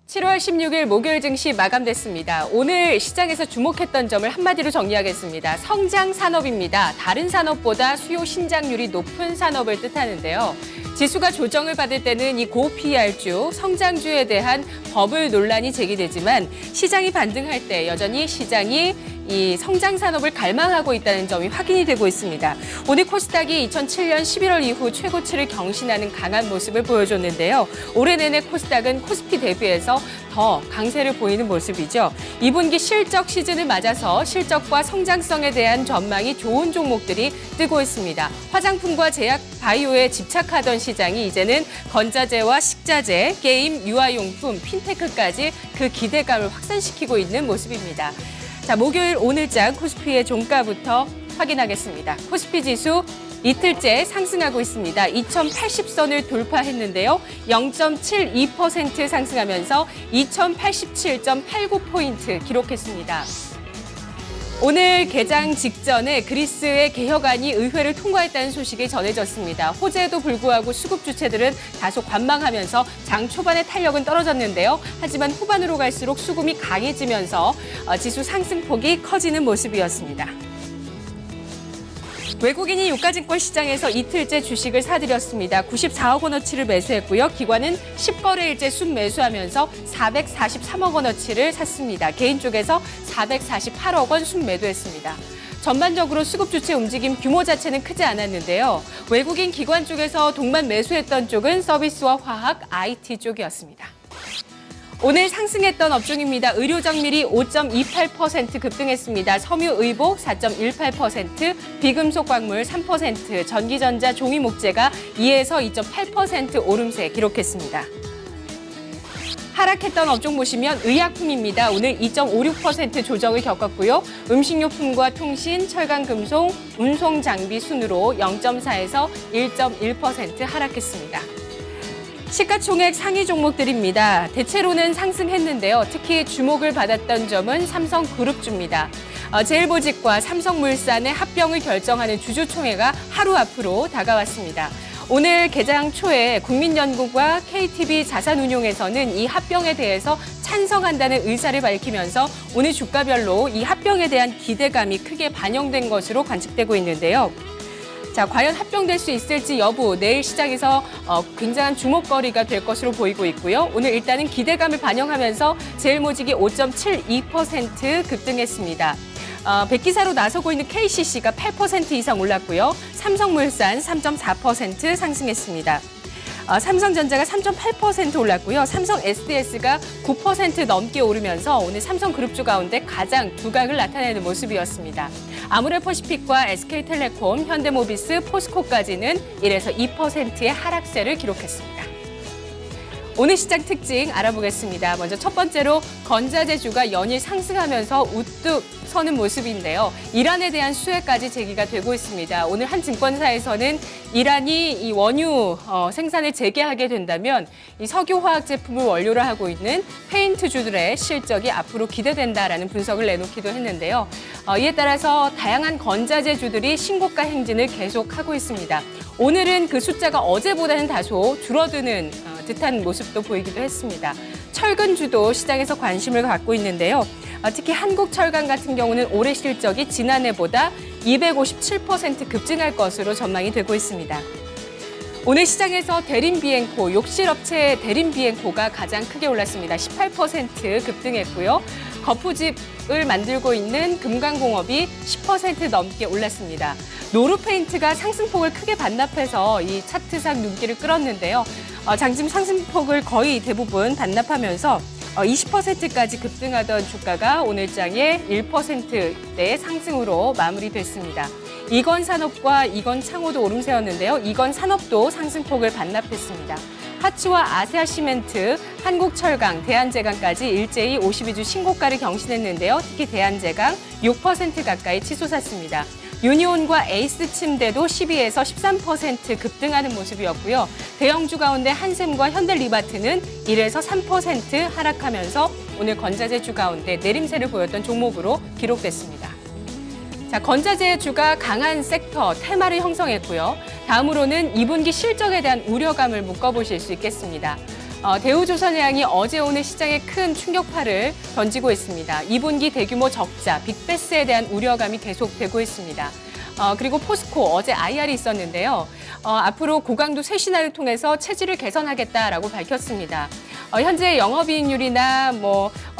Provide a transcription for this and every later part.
7월 16일 목요일 증시 마감됐습니다. 오늘 시장에서 주목했던 점을 한마디로 정리하겠습니다. 성장 산업입니다. 다른 산업보다 수요 신장률이 높은 산업을 뜻하는데요. 지수가 조정을 받을 때는 이 고 PR주, 성장주에 대한 버블 논란이 제기되지만 시장이 반등할 때 여전히 시장이 이 성장 산업을 갈망하고 있다는 점이 확인이 되고 있습니다. 오늘 코스닥이 2007년 11월 이후 최고치를 경신하는 강한 모습을 보여줬는데요. 올해 내내 코스닥은 코스피 대비해서 더 강세를 보이는 모습이죠. 2분기 실적 시즌을 맞아서 실적과 성장성에 대한 전망이 좋은 종목들이 뜨고 있습니다. 화장품과 제약, 바이오에 집착하던 시장이 이제는 건자재와 식자재, 게임, 유아용품, 핀테크까지 그 기대감을 확산시키고 있는 모습입니다. 자, 목요일 오늘장 코스피의 종가부터 확인하겠습니다. 코스피 지수 이틀째 상승하고 있습니다. 2080선을 돌파했는데요. 0.72% 상승하면서 2087.89포인트 기록했습니다. 오늘 개장 직전에 그리스의 개혁안이 의회를 통과했다는 소식이 전해졌습니다. 호재에도 불구하고 수급 주체들은 다소 관망하면서 장 초반의 탄력은 떨어졌는데요. 하지만 후반으로 갈수록 수급이 강해지면서 지수 상승폭이 커지는 모습이었습니다. 외국인이 유가증권 시장에서 이틀째 주식을 사들였습니다. 94억 원어치를 매수했고요. 기관은 10거래일째 순매수하면서 443억 원어치를 샀습니다. 개인 쪽에서 448억 원 순매도했습니다. 전반적으로 수급 주체 움직임 규모 자체는 크지 않았는데요. 외국인 기관 쪽에서 동반 매수했던 쪽은 서비스와 화학, IT 쪽이었습니다. 오늘 상승했던 업종입니다. 의료정밀이 5.28% 급등했습니다. 섬유의복 4.18%, 비금속광물 3%, 전기전자, 종이목재가 2에서 2.8% 오름세 기록했습니다. 하락했던 업종 보시면 의약품입니다. 오늘 2.56% 조정을 겪었고요. 음식료품과 통신, 철강금속, 운송장비 순으로 0.4에서 1.1% 하락했습니다. 시가총액 상위 종목들입니다. 대체로는 상승했는데요. 특히 주목을 받았던 점은 삼성그룹주입니다. 제일보직과 삼성물산의 합병을 결정하는 주주총회가 하루 앞으로 다가왔습니다. 오늘 개장 초에 국민연구과 KTB 자산운용에서는 이 합병에 대해서 찬성한다는 의사를 밝히면서 오늘 주가별로 이 합병에 대한 기대감이 크게 반영된 것으로 관측되고 있는데요. 자, 과연 합병될 수 있을지 여부 내일 시장에서 굉장한 주목거리가 될 것으로 보이고 있고요. 오늘 일단은 기대감을 반영하면서 제일모직이 5.72% 급등했습니다. 백기사로 나서고 있는 KCC가 8% 이상 올랐고요. 삼성물산 3.4% 상승했습니다. 삼성전자가 3.8% 올랐고요. 삼성 SDS가 9% 넘게 오르면서 오늘 삼성그룹주 가운데 가장 두각을 나타내는 모습이었습니다. 아모레퍼시픽과 SK텔레콤, 현대모비스, 포스코까지는 1에서 2%의 하락세를 기록했습니다. 오늘 시장 특징 알아보겠습니다. 먼저 첫 번째로 건자재주가 연일 상승하면서 우뚝 서는 모습인데요. 이란에 대한 수혜까지 제기가 되고 있습니다. 오늘 한 증권사에서는 이란이 이 원유 생산을 재개하게 된다면 이 석유화학 제품을 원료로 하고 있는 페인트주들의 실적이 앞으로 기대된다라는 분석을 내놓기도 했는데요. 이에 따라서 다양한 건자재주들이 신고가 행진을 계속하고 있습니다. 오늘은 그 숫자가 어제보다는 다소 줄어드는 듯한 모습도 보이기도 했습니다. 철근주도 시장에서 관심을 갖고 있는데요. 특히 한국철강 같은 경우는 올해 실적이 지난해보다 257% 급증할 것으로 전망이 되고 있습니다. 오늘 시장에서 대림비엔코, 욕실업체 대림비엔코가 가장 크게 올랐습니다. 18% 급등했고요. 거푸집을 만들고 있는 금강공업이 10% 넘게 올랐습니다. 노루페인트가 상승폭을 크게 반납해서 이 차트상 눈길을 끌었는데요. 장중 상승폭을 거의 대부분 반납하면서 20%까지 급등하던 주가가 오늘장에 1%대 상승으로 마무리됐습니다. 이건산업과 이건창호도 오름세였는데요. 이건산업도 상승폭을 반납했습니다. 하츠와 아세아시멘트, 한국철강, 대한제강까지 일제히 52주 신고가를 경신했는데요. 특히 대한제강 6% 가까이 치솟았습니다. 유니온과 에이스침대도 12에서 13% 급등하는 모습이었고요. 대형주 가운데 한샘과 현대리바트는 1에서 3% 하락하면서 오늘 건자재주 가운데 내림세를 보였던 종목으로 기록됐습니다. 자, 건자재주가 강한 섹터 테마를 형성했고요. 다음으로는 2분기 실적에 대한 우려감을 묶어보실 수 있겠습니다. 대우조선해양이 어제 오늘 시장에 큰 충격파를 던지고 있습니다. 2분기 대규모 적자, 빅베스에 대한 우려감이 계속되고 있습니다. 그리고 포스코 어제 IR이 있었는데요. 앞으로 고강도 쇄신화를 통해서 체질을 개선하겠다라고 밝혔습니다. 현재 영업이익률이나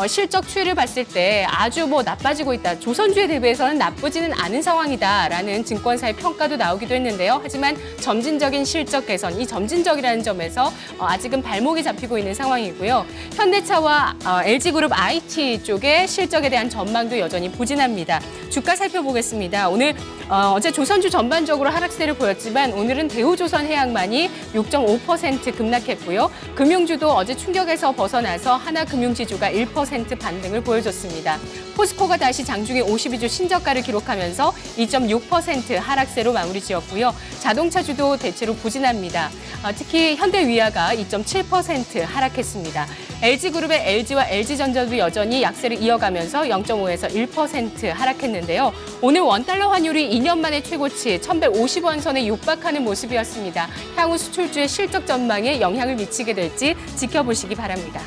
실적 추이를 봤을 때 아주 나빠지고 있다. 조선주에 대비해서는 나쁘지는 않은 상황이다라는 증권사의 평가도 나오기도 했는데요. 하지만 점진적인 실적 개선, 이 점진적이라는 점에서 아직은 발목이 잡히고 있는 상황이고요. 현대차와 LG그룹 IT 쪽의 실적에 대한 전망도 여전히 부진합니다. 주가 살펴보겠습니다. 오늘 어제 조선주 전반적으로 하락세를 보였지만 오늘은 대우조선해양만이 6.5% 급락했고요. 금융주도 어제 충격에서 벗어나서 하나금융지주가 1% 반등을 보여줬습니다. 포스코가 다시 장중에 52주 신저가를 기록하면서 2.6% 하락세로 마무리 지었고요. 자동차주도 대체로 부진합니다. 특히 현대위아가 2.7% 하락했습니다. LG그룹의 LG와 LG전자도 여전히 약세를 이어가면서 0.5에서 1% 하락했는데요. 오늘 원달러 환율이 2년 만에 최고치 1,150원 선에 육박하는 모습이었습니다. 향후 수출주의 실적 전망에 영향을 미치게 될지 지켜보시기 바랍니다.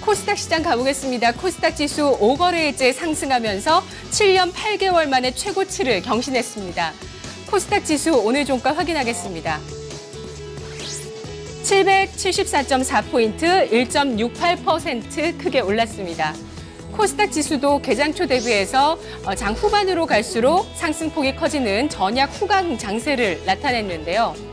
코스닥 시장 가보겠습니다. 코스닥 지수 5거래일째 상승하면서 7년 8개월 만에 최고치를 경신했습니다. 코스닥 지수 오늘 종가 확인하겠습니다. 774.4포인트, 1.68% 크게 올랐습니다. 코스닥 지수도 개장 초 대비해서 장 후반으로 갈수록 상승폭이 커지는 전약 후강 장세를 나타냈는데요.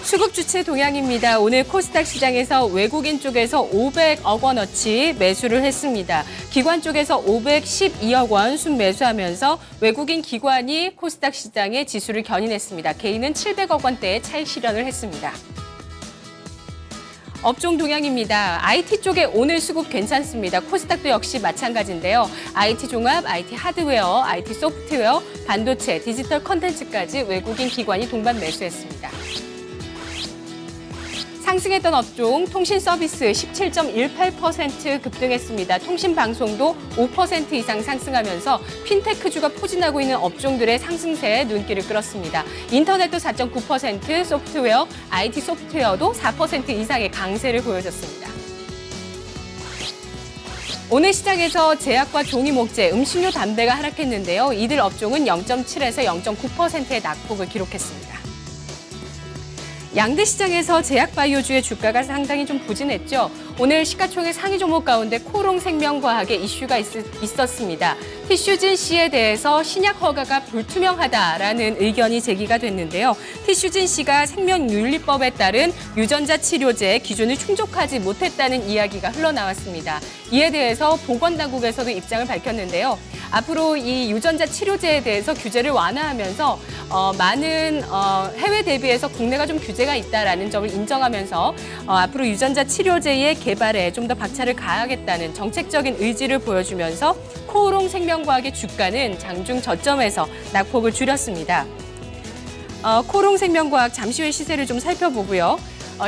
수급 주체 동향입니다. 오늘 코스닥 시장에서 외국인 쪽에서 500억 원어치 매수를 했습니다. 기관 쪽에서 512억 원 순매수하면서 외국인 기관이 코스닥 시장의 지수를 견인했습니다. 개인은 700억 원대의 차익 실현을 했습니다. 업종 동향입니다. IT 쪽에 오늘 수급 괜찮습니다. 코스닥도 역시 마찬가지인데요. IT 종합, IT 하드웨어, IT 소프트웨어, 반도체, 디지털 컨텐츠까지 외국인 기관이 동반 매수했습니다. 상승했던 업종 통신 서비스 17.18% 급등했습니다. 통신 방송도 5% 이상 상승하면서 핀테크주가 포진하고 있는 업종들의 상승세에 눈길을 끌었습니다. 인터넷도 4.9%, 소프트웨어, IT 소프트웨어도 4% 이상의 강세를 보여줬습니다. 오늘 시장에서 제약과 종이목재, 음식료, 담배가 하락했는데요. 이들 업종은 0.7에서 0.9%의 낙폭을 기록했습니다. 양대 시장에서 제약바이오주의 주가가 상당히 좀 부진했죠. 오늘 시가총액 상위 종목 가운데 코롱생명과학의 이슈가 있었습니다. 티슈진 씨에 대해서 신약 허가가 불투명하다라는 의견이 제기가 됐는데요. 티슈진 씨가 생명윤리법에 따른 유전자 치료제 기준을 충족하지 못했다는 이야기가 흘러나왔습니다. 이에 대해서 보건당국에서도 입장을 밝혔는데요. 앞으로 이 유전자 치료제에 대해서 규제를 완화하면서 많은 해외 대비해서 국내가 좀 규제가 있다라는 점을 인정하면서 앞으로 유전자 치료제의 개발에 좀 더 박차를 가하겠다는 정책적인 의지를 보여주면서 코오롱 생명과학의 주가는 장중 저점에서 낙폭을 줄였습니다. 코오롱 생명과학 잠시 후에 시세를 좀 살펴보고요.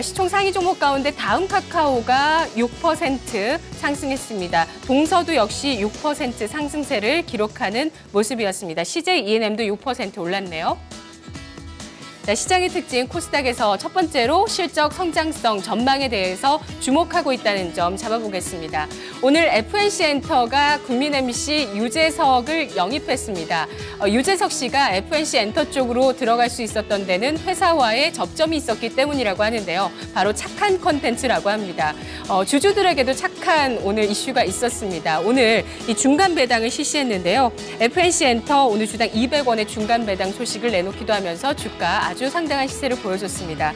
시총 상위 종목 가운데 다음 카카오가 6% 상승했습니다. 동서도 역시 6% 상승세를 기록하는 모습이었습니다. CJ E&M도 6% 올랐네요. 자, 시장의 특징 코스닥에서 첫 번째로 실적 성장성 전망에 대해서 주목하고 있다는 점 잡아보겠습니다. 오늘 FNC엔터가 국민 MC 유재석을 영입했습니다. 유재석 씨가 FNC엔터 쪽으로 들어갈 수 있었던 데는 회사와의 접점이 있었기 때문이라고 하는데요. 바로 착한 콘텐츠라고 합니다. 주주들에게도 착한 오늘 이슈가 있었습니다. 오늘 이 중간 배당을 실시했는데요. FNC엔터 오늘 주당 200원의 중간 배당 소식을 내놓기도 하면서 주가 아주 상당한 시세를 보여줬습니다.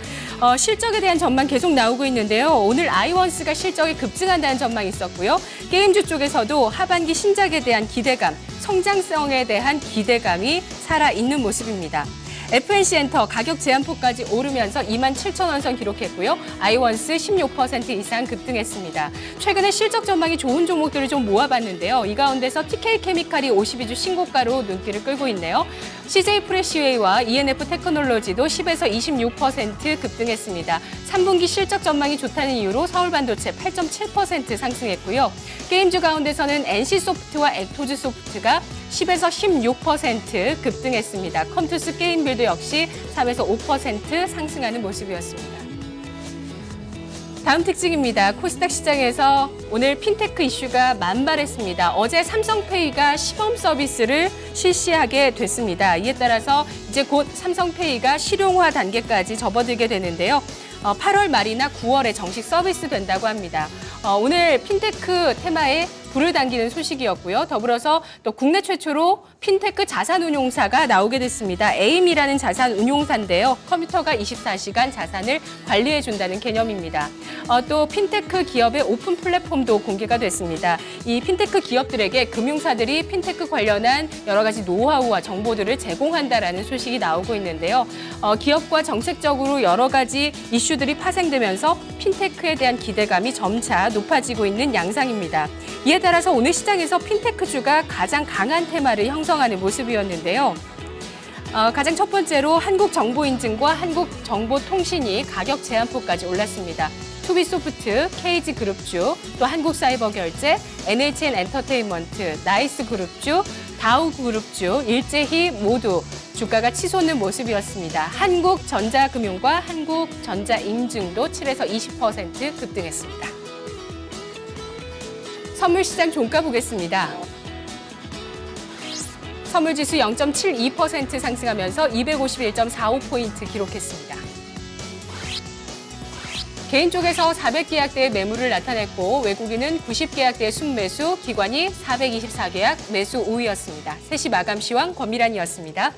실적에 대한 전망 계속 나오고 있는데요. 오늘 아이원스가 실적이 급증한다는 전망이 있었고요. 게임주 쪽에서도 하반기 신작에 대한 기대감, 성장성에 대한 기대감이 살아있는 모습입니다. FNC엔터 가격 제한폭까지 오르면서 27,000원 선 기록했고요. 아이원스 16% 이상 급등했습니다. 최근에 실적 전망이 좋은 종목들을 좀 모아봤는데요. 이 가운데서 TK케미칼이 52주 신고가로 눈길을 끌고 있네요. CJ 프레시웨이와 ENF 테크놀로지도 10에서 26% 급등했습니다. 3분기 실적 전망이 좋다는 이유로 서울반도체 8.7% 상승했고요. 게임주 가운데서는 NC소프트와 액토즈소프트가 10에서 16% 급등했습니다. 컴투스 게임빌드 역시 3에서 5% 상승하는 모습이었습니다. 다음 특징입니다. 코스닥 시장에서 오늘 핀테크 이슈가 만발했습니다. 어제 삼성페이가 시범 서비스를 실시하게 됐습니다. 이에 따라서 이제 곧 삼성페이가 실용화 단계까지 접어들게 되는데요. 8월 말이나 9월에 정식 서비스 된다고 합니다. 오늘 핀테크 테마에 불을 당기는 소식이었고요. 더불어서 또 국내 최초로 핀테크 자산운용사가 나오게 됐습니다. 에임이라는 자산운용사인데요. 컴퓨터가 24시간 자산을 관리해준다는 개념입니다. 또 핀테크 기업의 오픈 플랫폼도 공개가 됐습니다. 이 핀테크 기업들에게 금융사들이 핀테크 관련한 여러 가지 노하우와 정보들을 제공한다라는 소식이 나오고 있는데요. 기업과 정책적으로 여러 가지 이슈들이 파생되면서 핀테크에 대한 기대감이 점차 높아지고 있는 양상입니다. 이에 따라서 오늘 시장에서 핀테크주가 가장 강한 테마를 형성하는 모습이었는데요. 가장 첫 번째로 한국정보인증과 한국정보통신이 가격 제한폭까지 올랐습니다. 투비소프트, KG그룹주, 또 한국사이버결제, NHN엔터테인먼트, 나이스그룹주, 다우그룹주 일제히 모두 주가가 치솟는 모습이었습니다. 한국전자금융과 한국전자인증도 7에서 20% 급등했습니다. 선물시장 종가 보겠습니다. 선물지수 0.72% 상승하면서 251.45포인트 기록했습니다. 개인 쪽에서 400계약대의 매물을 나타냈고 외국인은 90계약대의 순매수, 기관이 424계약 매수 우위였습니다. 3시 마감 시황 권미란이었습니다.